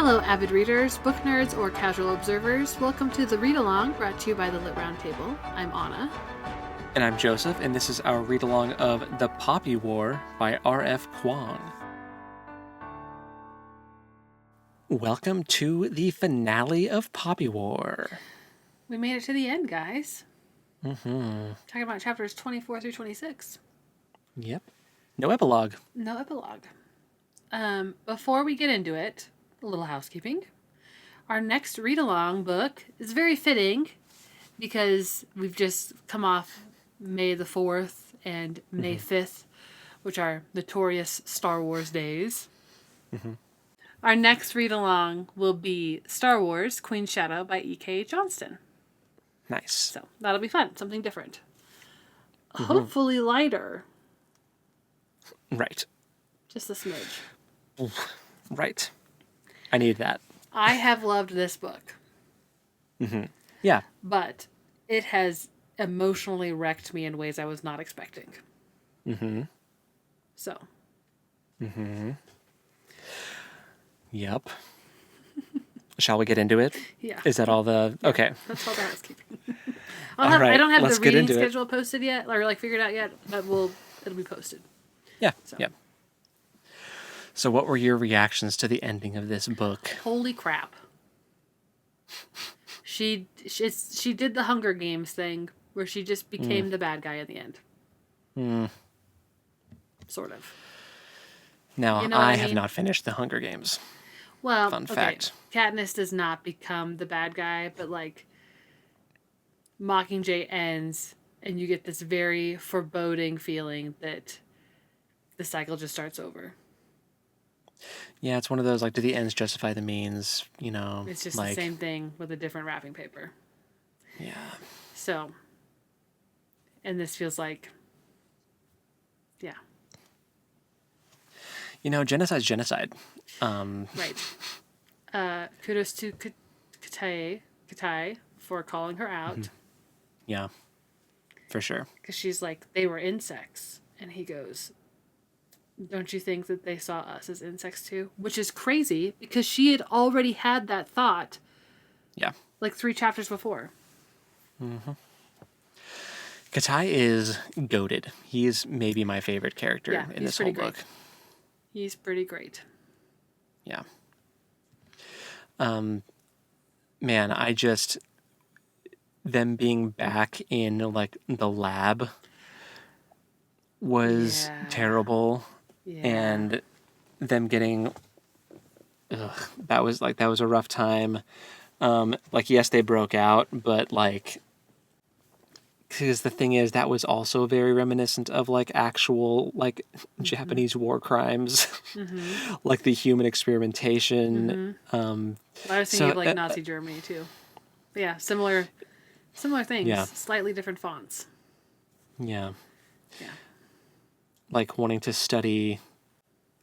Hello, avid readers, book nerds, or casual observers. Welcome to the Read Along, brought to you by the Lit Round Table. I'm Anna. And I'm Joseph, and this is our read-along of The Poppy War by R.F. Kuang. Welcome to the finale of Poppy War. We made it to the end, guys. Mm-hmm. Talking about chapters 24 through 26. Yep. No epilogue. No epilogue. Before we get into it, a little housekeeping. Our next read-along book is very fitting because we've just come off May the 4th and May 5th, which are notorious Star Wars days. Mm-hmm. Our next read-along will be Star Wars Queen's Shadow by E.K. Johnston. Nice. So that'll be fun. Something different. Mm-hmm. Hopefully lighter. Right. Just a smidge. Right. I need that. I have loved this book. Mm-hmm. Yeah. But it has emotionally wrecked me in ways I was not expecting. Mm-hmm. So. Mm-hmm. Yep. Shall we get into it? Yeah. Is that all the... Okay. That's all the housekeeping. Right, I don't have let's the get reading into schedule posted yet, or figured out yet, but it'll be posted. Yeah. So. Yeah. So what were your reactions to the ending of this book? Holy crap. She did the Hunger Games thing where she just became the bad guy at the end. Sort of. Now, You know I mean? have not finished the Hunger Games. Well, Fun fact. Katniss does not become the bad guy, but Mockingjay ends and you get this very foreboding feeling that the cycle just starts over. Yeah, it's one of those, do the ends justify the means, It's just the same thing with a different wrapping paper. Yeah. So, and this feels like, yeah. Genocide's genocide. Right. Kudos to Katai for calling her out. Mm-hmm. Yeah, for sure. Because she's like, they were insects. And he goes, don't you think that they saw us as insects too? Which is crazy because she had already had that thought. Yeah. 3 chapters before. Mm-hmm. Katai is goated. He's maybe my favorite character in this whole book. He's pretty great. Yeah. Man, them being back in the lab was terrible. Yeah. And them getting that was a rough time. Yes, they broke out, but because the thing is, that was also very reminiscent of actual Japanese war crimes, the human experimentation. I was thinking of Nazi Germany too. But yeah, similar things. Yeah. Slightly different fonts. Yeah. Yeah. Wanting to study,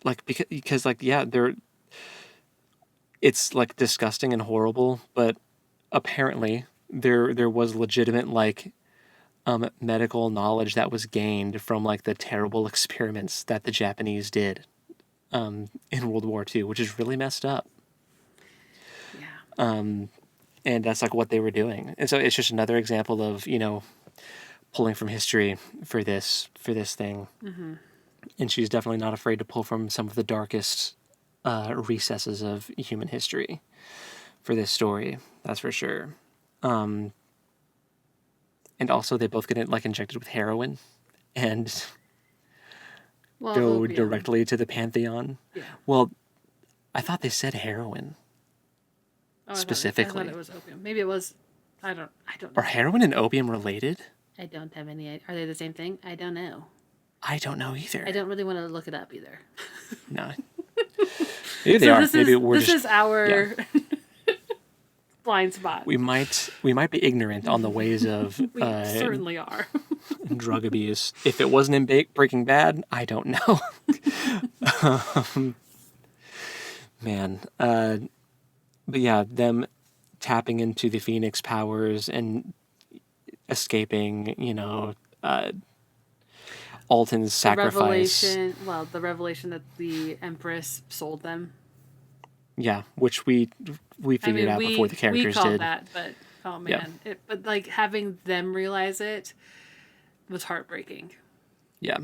because it's disgusting and horrible, but apparently there was legitimate medical knowledge that was gained from the terrible experiments that the Japanese did in World War II, which is really messed up. Yeah. And that's what they were doing. And so it's just another example of, pulling from history for this thing. Mm-hmm. And she's definitely not afraid to pull from some of the darkest recesses of human history for this story. That's for sure. And also they both get injected with heroin and go opium. directly to the Pantheon. Yeah. Well, I thought they said heroin. Specifically. I thought it was opium. Maybe it was. I don't know. Are heroin and opium related? I don't have any idea. Are they the same thing? I don't know. I don't know either. I don't really want to look it up either. No. Maybe they are. Maybe this is our blind spot. We might be ignorant on the ways of we certainly are. Drug abuse. If it wasn't in Breaking Bad, I don't know. Man. But yeah, them tapping into the Phoenix powers and escaping, Alton's sacrifice. The revelation that the Empress sold them. Yeah, which we I figured mean, out before the we characters called did. that, but oh Yeah, man, but like having them realize it was heartbreaking. yeah,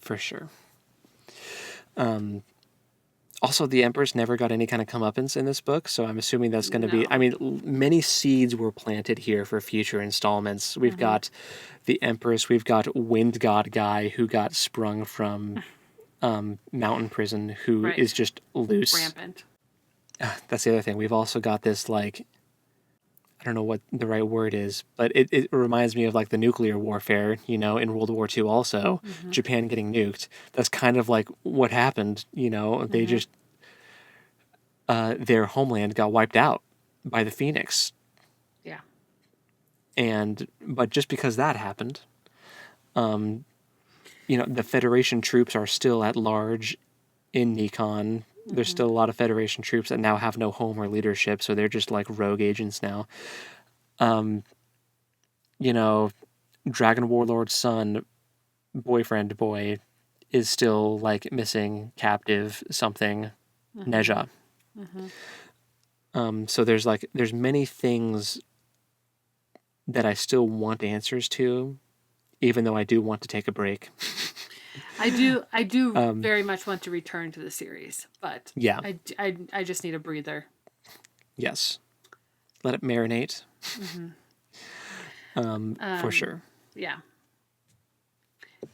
for sure. Also, the Empress never got any kind of comeuppance in this book, so I'm assuming that's going to be. I No. mean, many seeds were planted here for future installments. We've got the Empress, we've got Wind God guy who got sprung from mountain prison, who is Right. just loose. Rampant. That's the other thing. We've also got this, like, I don't know what the right word is, but it reminds me of like the nuclear warfare, in World War II also, Japan getting nuked. That's kind of like what happened, they just, their homeland got wiped out by the Phoenix. Yeah. But just because that happened, the Federation troops are still at large in Nikon. There's still a lot of Federation troops that now have no home or leadership, so they're just like rogue agents now. Dragon Warlord's son, boyfriend boy, is still like missing, captive, something, Neja. So there's many things that I still want answers to, even though I do want to take a break. I do very much want to return to the series, but Yeah. I just need a breather. Yes. Let it marinate. For sure. Yeah.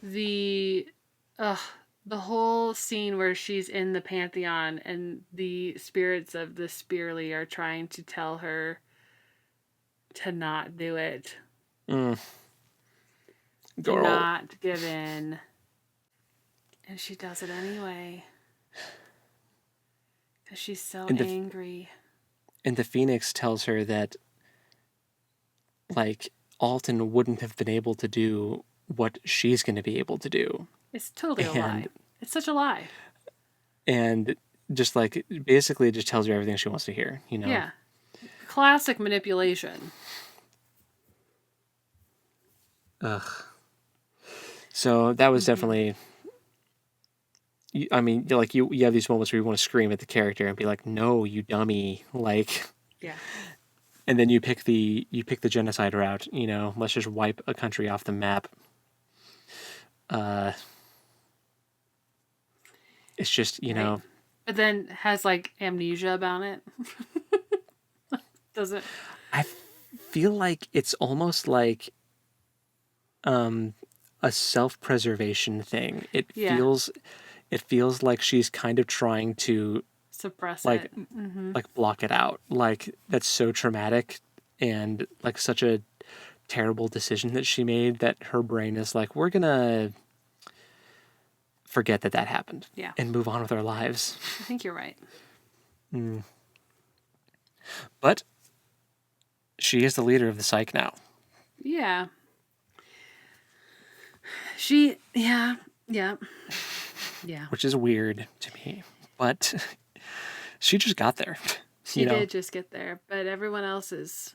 The whole scene where she's in the Pantheon and the spirits of the Spearly are trying to tell her to not do it. To Girl. not give in. And she does it anyway. Because she's so angry. And the Phoenix tells her that, like, Alton wouldn't have been able to do what she's going to be able to do. It's totally a lie. It's such a lie. And just like, basically just tells her everything she wants to hear, Yeah. Classic manipulation. Ugh. So that was definitely, I mean, like you have these moments where you want to scream at the character and be like, no, you dummy. Like, yeah. And then you pick the genocide route, let's just wipe a country off the map. It's just, Right. But then has like amnesia about it. Does it? I feel like it's almost like a self-preservation thing. It feels like she's kind of trying to suppress like it. like block it out. Like that's so traumatic and like such a terrible decision that she made that her brain is like, we're gonna forget that happened. Yeah. And move on with our lives. I think you're right. But she is the leader of the Psych now. Yeah. Yeah. Which is weird to me. But she just got there. She did just get there. But everyone else is,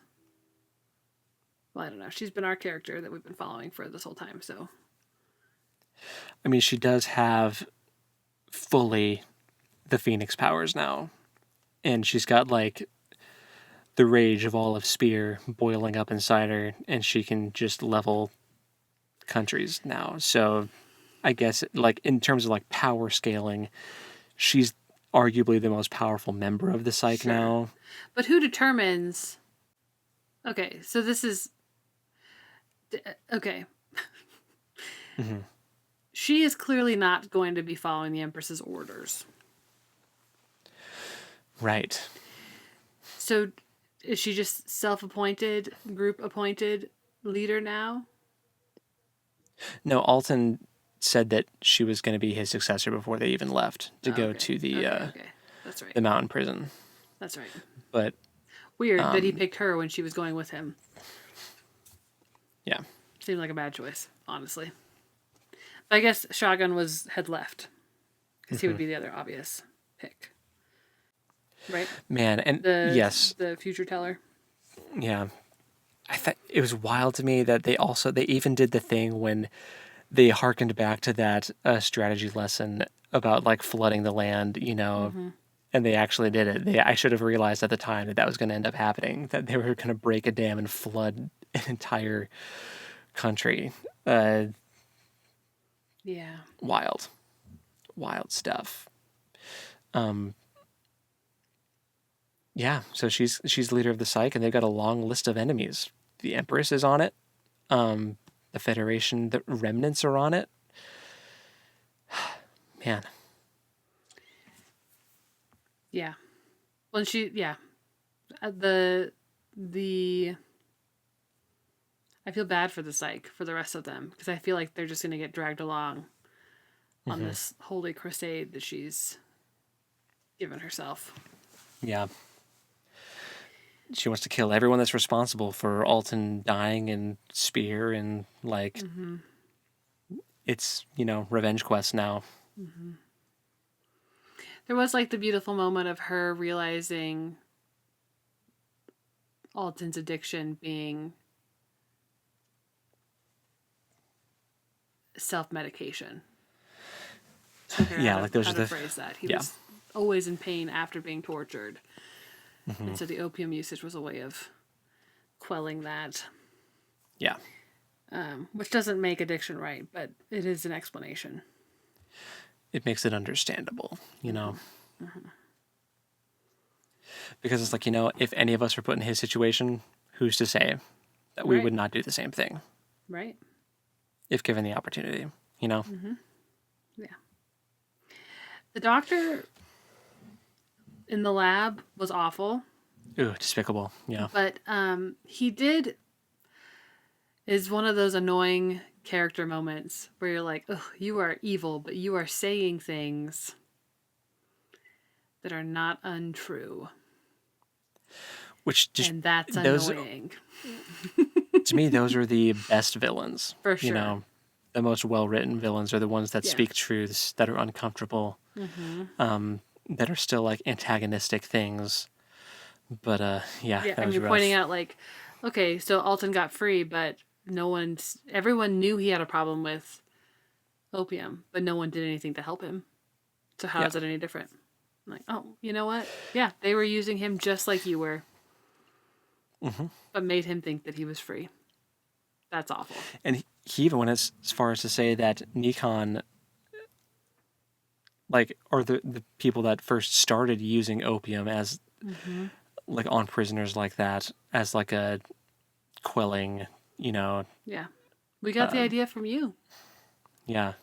well, I don't know. She's been our character that we've been following for this whole time, so. I mean, she does have fully the Phoenix powers now. And she's got like the rage of all of Spear boiling up inside her, and she can just level countries now. So I guess like in terms of like power scaling, she's arguably the most powerful member of the Psych now. But who determines? Okay, so this is okay. She is clearly not going to be following the Empress's orders. Right. So is she just self-appointed, group-appointed leader now? No, Alton said that she was going to be his successor before they even left to go to the That's right. the mountain prison. That's right. But weird that he picked her when she was going with him. Yeah. Seemed like a bad choice, honestly. But I guess Shogun had left because he would be the other obvious pick. Right? Man, and yes. The future teller. Yeah. I thought it was wild to me that they even did the thing when they hearkened back to that strategy lesson about like flooding the land, and they actually did it. I should have realized at the time that that was going to end up happening, that they were going to break a dam and flood an entire country. Yeah. Wild, wild stuff. Um, yeah, so she's the leader of the Psyche, and they've got a long list of enemies. The Empress is on it. The Federation, the remnants are on it. Man, Yeah. Well, yeah. The I feel bad for the Psyche, for the rest of them, because I feel like they're just going to get dragged along on this holy crusade that she's given herself. yeah. She wants to kill everyone that's responsible for Alton dying and Spear, and like it's, revenge quest now. There was like the beautiful moment of her realizing Alton's addiction being self-medication. Yeah, like those how are to the phrase that. He yeah. was always in pain after being tortured. And so the opium usage was a way of quelling that. Yeah. Which doesn't make addiction right, but it is an explanation. It makes it understandable, Because it's like, if any of us were put in his situation, who's to say that we Right. would not do the same thing Right? if given the opportunity, Yeah. The doctor in the lab was awful, Ooh, despicable. Yeah. but he is one of those annoying character moments where you're like, oh, you are evil, but you are saying things that are not untrue. Which just And that's those annoying. to me, those are the best villains. For sure. The most well-written villains are the ones that Yeah. speak truths, that are uncomfortable, that are still like antagonistic things. But yeah, that And was you're rough. pointing out like, okay, so Alton got free, but everyone knew he had a problem with opium, but no one did anything to help him. So how Yeah. is it any different? I'm like, oh, you know what? Yeah, they were using him just like you were, but made him think that he was free. That's awful. And he even went as far as to say that Nikon, like, are the people that first started using opium as, like, on prisoners like that, as like a quelling, Yeah. We got the idea from you. yeah.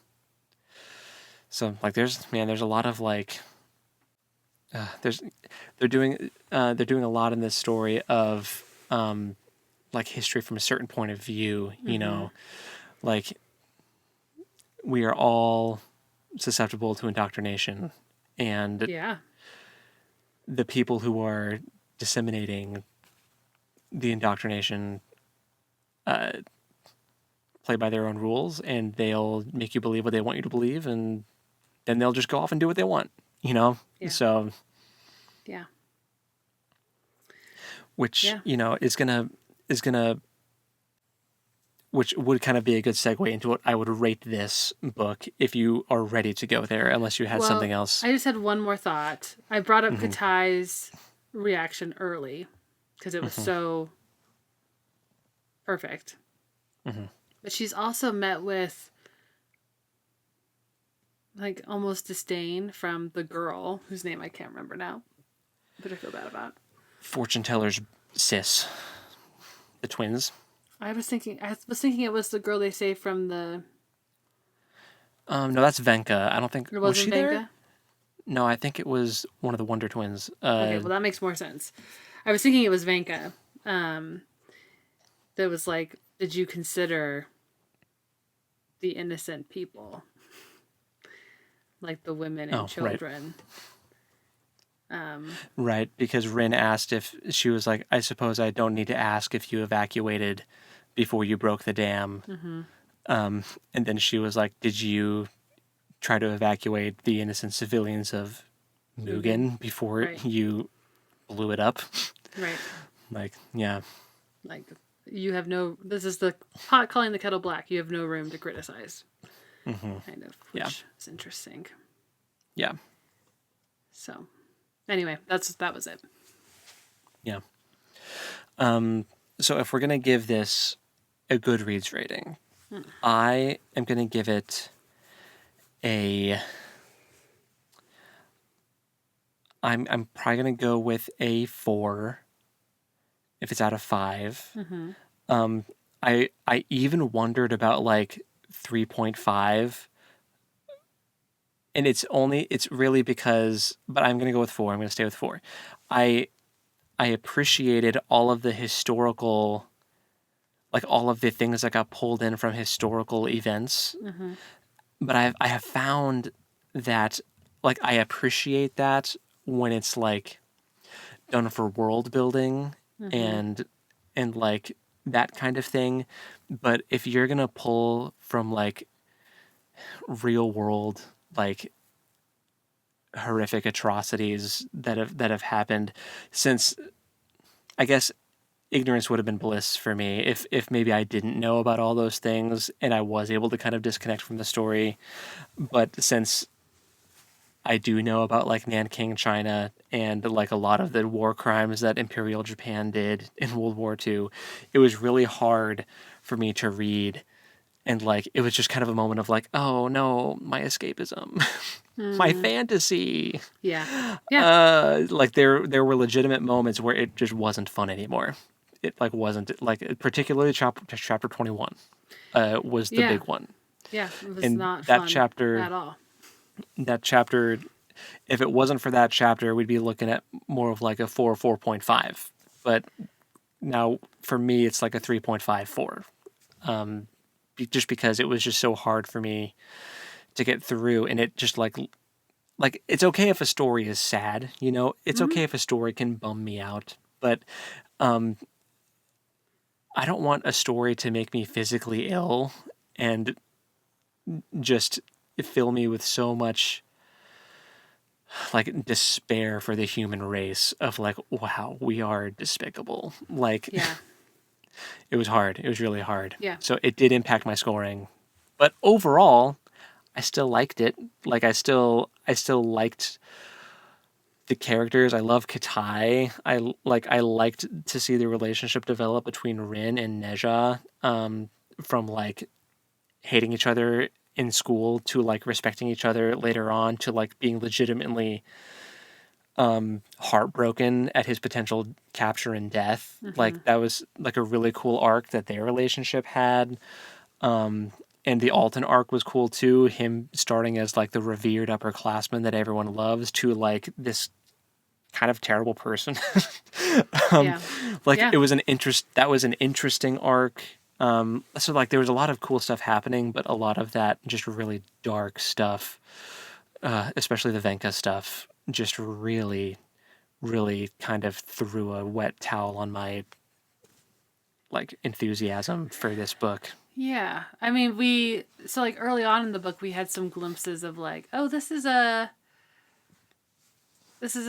So like, there's a lot of like, they're doing a lot in this story of like history from a certain point of view, like we are all susceptible to indoctrination, and Yeah. the people who are disseminating the indoctrination play by their own rules, and they'll make you believe what they want you to believe, and then they'll just go off and do what they want, Yeah. So, Yeah. which Yeah. is gonna which would kind of be a good segue into what I would rate this book if you are ready to go there, unless you had something else. I just had one more thought. I brought up Katai's reaction early because it was so perfect. But she's also met with like almost disdain from the girl whose name I can't remember now, but I feel bad about. Fortune teller's sis, the twins. I was thinking it was the girl they say from the. No, that's Venka. I don't think It was wasn't she Venka? there. No, I think it was one of the Wonder Twins. Okay, well that makes more sense. I was thinking it was Venka. That was like, did you consider the innocent people, like the women and children? Right, because Rin asked if she was like, I suppose I don't need to ask if you evacuated before you broke the dam. And then she was like, did you try to evacuate the innocent civilians of Mugen before you blew it up? Right. Like, yeah. Like, you have no. This is the pot calling the kettle black. You have no room to criticize. Kind of, which is interesting. Yeah. So, Anyway, that was it. Yeah. So if we're gonna give this a Goodreads rating, I am gonna give it a. I'm probably gonna go with a 4 if it's out of 5. Mm-hmm. I even wondered about like 3.5, and it's really because, but I'm gonna go with 4. I'm gonna stay with 4. I I appreciated all of the historical, like all of the things that got pulled in from historical events, Mm-hmm. but I have found that like I appreciate that when it's like done for world building Mm-hmm. and like that kind of thing. But if you're gonna pull from like real world, like horrific atrocities that have happened, since I guess ignorance would have been bliss for me if maybe I didn't know about all those things and I was able to kind of disconnect from the story. But since I do know about like Nanking, China, and like a lot of the war crimes that Imperial Japan did in World War II, it was really hard for me to read. And like, it was just kind of a moment of like, oh no, my escapism, my Mm. fantasy. Yeah. Yeah. Like there were legitimate moments where it just wasn't fun anymore. It like wasn't like particularly chapter 21 was the Yeah. big one. Yeah. It was And not fun at all. that chapter, if it wasn't for that chapter, we'd be looking at more of like a 4 4.5. But now for me, it's like a 3.54. Just because it was just so hard for me to get through, and it just like it's okay if a story is sad, you know, it's Mm-hmm. okay if a story can bum me out, but um, I don't want a story to make me physically ill and just fill me with so much like despair for the human race of like, wow, we are despicable. Like Yeah. it was hard. It was really hard. Yeah. So it did impact my scoring. But overall, I still liked it. Like I still liked the characters. I love Katai. I liked to see the relationship develop between Rin and Neja, from like hating each other in school to like respecting each other later on to like being legitimately heartbroken at his potential capture and death. Mm-hmm. Like that was like a really cool arc that their relationship had. And the Alton arc was cool too. Him starting as like the revered upperclassman that everyone loves to like this kind of terrible person. um, Yeah. like Yeah. it was an interest. That was an interesting arc. So like there was a lot of cool stuff happening, but a lot of that just really dark stuff, especially the Venka stuff, just really, really kind of threw a wet towel on my like enthusiasm for this book. Yeah. I mean, so like early on in the book, we had some glimpses of like, oh, this is a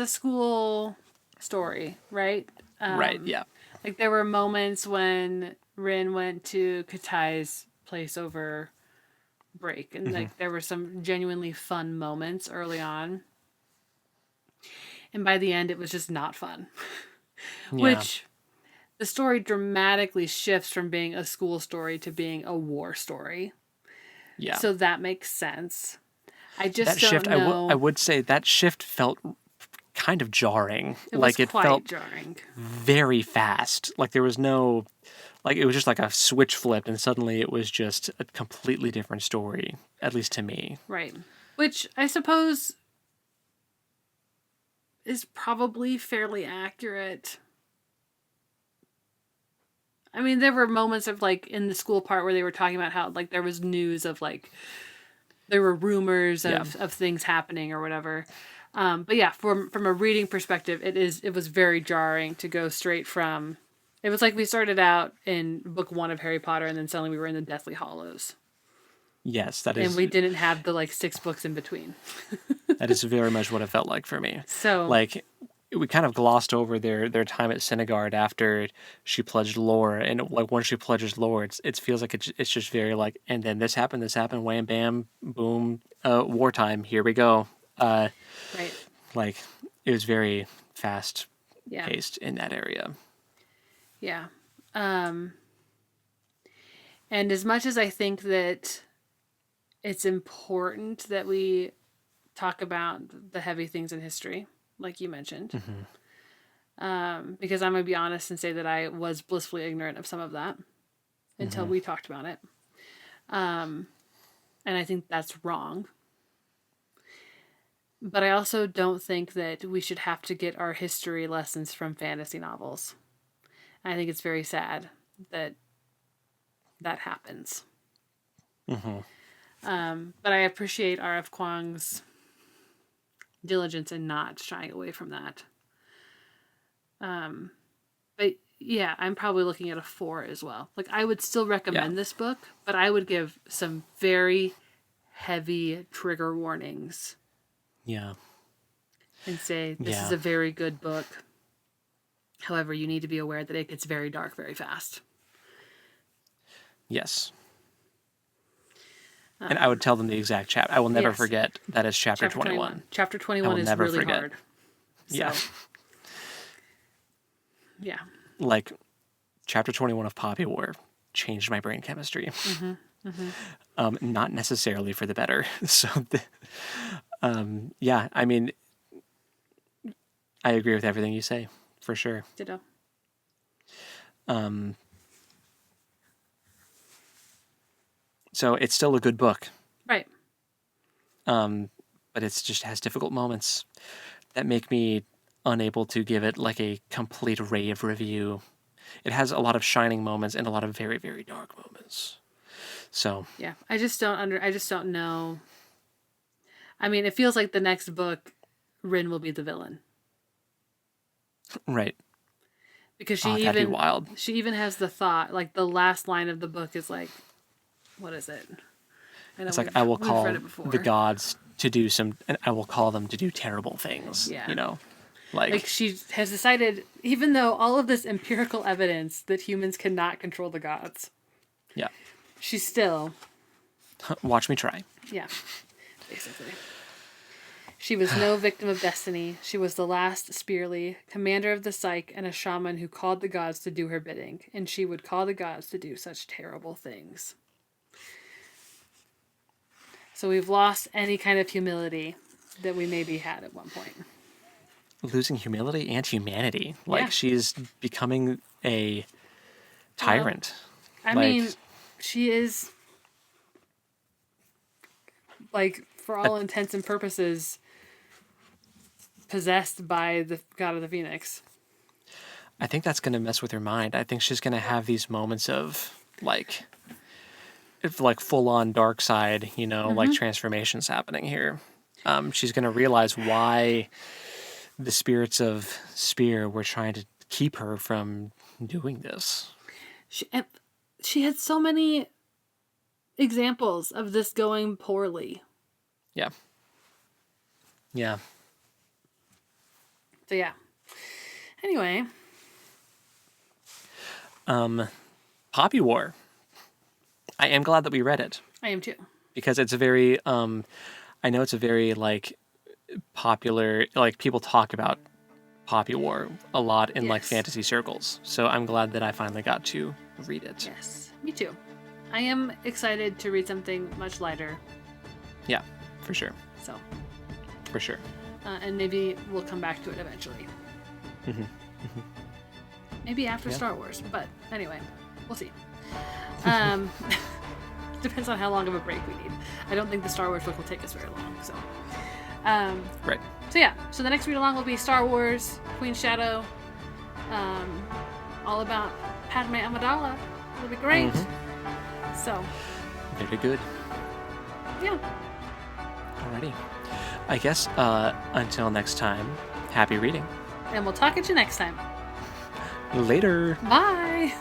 school story, right? Right. Yeah. Like there were moments when Rin went to Katai's place over break, and Hmm. like there were some genuinely fun moments early on, and by the end, it was just not fun. Yeah. Which the story dramatically shifts from being a school story to being a war story. Yeah. So that makes sense. I That just shift, don't I know. would say that shift felt kind of jarring. It was Like it felt quite jarring. very fast. Like there was no, like it was just like a switch flipped and suddenly it was just a completely different story, at least to me. Right. Which I suppose is probably fairly accurate. I mean, there were moments of like in the school part where they were talking about how like there was news of like there were rumors Yeah. of things happening or whatever. But yeah, from a reading perspective, it was very jarring to go straight from. It was like we started out in book one of Harry Potter, and then suddenly we were in the Deathly Hollows, Yes, and we didn't have the like six books in between. that is very much what it felt like for me. So Like we kind of glossed over their time at Synagard after she pledged lore, and like once she pledges lore, it feels like it's just very like, and then this happened, wham bam boom, wartime, here we go. right, Like it was very fast Yeah. paced in that area. Yeah. And as much as I think that it's important that we talk about the heavy things in history, like you mentioned, because I'm going to be honest and say that I was blissfully ignorant of some of that until we talked about it. And I think that's wrong. But I also don't think that we should have to get our history lessons from fantasy novels. I think it's very sad that that happens. But I appreciate R.F. Kuang's diligence in not shying away from that. But yeah, I'm probably looking at a 4 as well. Like, I would still recommend this book, but I would give some very heavy trigger warnings. Yeah. And say, this is a very good book. However, you need to be aware that it gets very dark very fast. Yes. And I would tell them the exact chapter. I will never forget that is chapter 21. Chapter 21 is really forget. Hard. So, yeah. Yeah. Like, chapter 21 of Poppy War changed my brain chemistry. Not necessarily for the better. So, yeah, I mean, I agree with everything you say, for sure. Ditto. So it's still a good book. Right. But it just has difficult moments that make me unable to give it like a complete rave review. It has a lot of shining moments and a lot of very, very dark moments. So yeah, I just don't know. I mean, it feels like the next book, Rin will be the villain. Right. Because she even has the thought, like the last line of the book is like, what is it? It's like, I will call the gods to do and I will call them to do terrible things. Yeah. You know, like she has decided, even though all of this empirical evidence that humans cannot control the gods. Yeah. She's still. Watch me try. Yeah. Basically. She was no victim of destiny. She was the last Spearly, commander of the Psyche, and a shaman who called the gods to do her bidding, and she would call the gods to do such terrible things. So we've lost any kind of humility that we maybe had at one point. Losing humility and humanity. Like, she's becoming a tyrant. I mean, she is, like, for all intents and purposes, possessed by the god of the Phoenix. I think that's going to mess with her mind. I think she's going to have these moments of, like full-on dark side, you know, like transformations happening here. She's going to realize why the spirits of Spear were trying to keep her from doing this. She had so many examples of this going poorly. Yeah. Yeah. So yeah. Anyway. Poppy War. I am glad that we read it. I am too. Because it's a very, I know it's a very, like, popular, like, people talk about Poppy War a lot in, like, fantasy circles. So I'm glad that I finally got to read it. Yes, me too. I am excited to read something much lighter. Yeah, for sure. So. For sure. And maybe we'll come back to it eventually. Maybe after Star Wars, but anyway, we'll see. Depends on how long of a break we need. I don't think the Star Wars book will take us very long, so. Right. So yeah, so the next read along will be Star Wars, Queen's Shadow, all about Padme Amidala. It'll be great. So. Very good. Yeah. Alrighty. I guess until next time, happy reading. And we'll talk at you next time. Later. Bye.